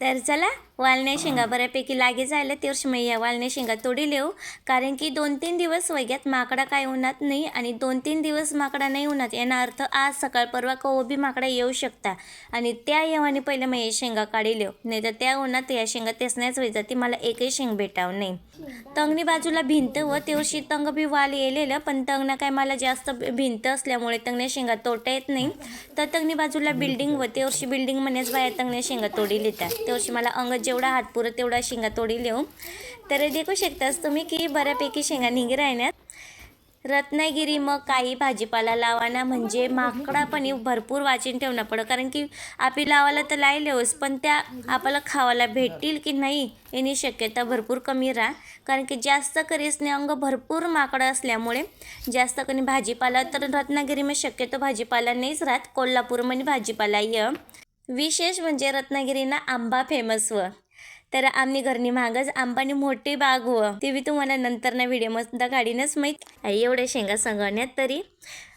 तर चला वालण्या शेंगा बऱ्यापैकी लागे जायला ते वर्षी मी या वालण्या शेंगा तोडी लेऊ, कारण की 2-3 दिवस वग्यात माकडा काय उन्हात नाही आणि 2-3 दिवस माकडा नाही उन्हात, याना अर्थ आज सकाळ परवा कवा बी माकडा येऊ शकता आणि त्या येवानी पहिले मी हे शेंगा काढी लेऊ, नाही तर त्या उन्हात या शेंगा तेसण्याच व्हायचा ती मला एकही शेंग भेटाव नाही. तंगणी बाजूला भिंत व ते वर्षी तंग बी वाल येलेलं, पण तंगना काय मला जास्त भिंत असल्यामुळे तंगण्या शेंगा तोडता येत नाही. तर तंगणी बाजूला बिल्डिंग व ते वर्षी बिल्डिंग म्हणेच बाया तंगण्या शेंगा तोडी लिहितात. ते वर्षी मला अंग जेवढा हात पुरत तेवढा शेंगा तोडी लिहू. तर देखू शकतास तुम्ही की बऱ्यापैकी शेंगा निघी राहण्यात. रत्नागिरी मग काही भाजीपाला लावाना म्हणजे माकडा पण भरपूर वाचून ठेवणं पडं, कारण की आपली लावायला तर लायलेच, पण त्या आपल्याला खावायला भेटतील की नाही याची शक्यता भरपूर कमी राहा, कारण की जास्त करीसने अंग भरपूर माकडं असल्यामुळे जास्त कधी भाजीपाला तर रत्नागिरीमध्ये शक्यतो भाजीपाला नाहीच राहत. कोल्हापूरमध्ये भाजीपाला विशेष म्हणजे रत्नागिरीना आंबा फेमस व तर आम्ही घरनी मागच आंबानी मोठी बाग व ते बी तुम्हाला नंतर ना व्हिडिओ मस्त गाडीनच माहीत आहे. एवढ्या शेंगा संगण्यात तरी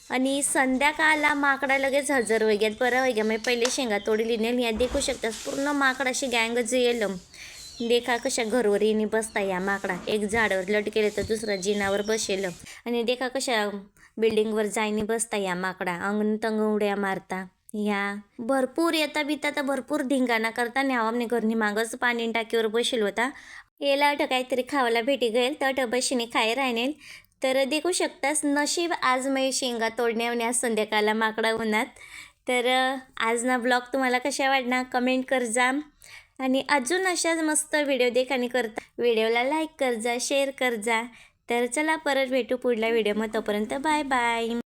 आणि संध्याकाळला माकडा लगेच हजर वगैरे बरं वगैरे मी पहिले शेंगा तोडली नाही. या देखू शकतात पूर्ण माकडाशी गँगच येईल. देखा कशा घरवर येणे बसता या माकडा, एक झाडावर लटकेले तर दुसरा जिनावर बसेल आणि देखा कशा बिल्डिंगवर जाईने बसता या माकडा, अंगण तंग उड्या मारता. ह्या भरपूर येता बिता तर भरपूर धिंगाणा करता. न्यावामने घरनी मागच पाणी टाकीवर बसेल होता. याला अट काहीतरी खावायला भेटी गेल तर अट बशीने खाय राहणे. तर देखू शकतास नशीब आज मी शेंगा तोडण्याने आज संध्याकाळला माकडा उन्हात. तर आज ना ब्लॉग तुम्हाला कशा वाटणार कमेंट कर जा आणि अजून अशाच मस्त व्हिडिओ देखानी करता व्हिडिओला लाईक कर जा, शेअर कर जा. तर चला परत भेटू पुढल्या व्हिडिओमध्ये, तोपर्यंत बाय बाय.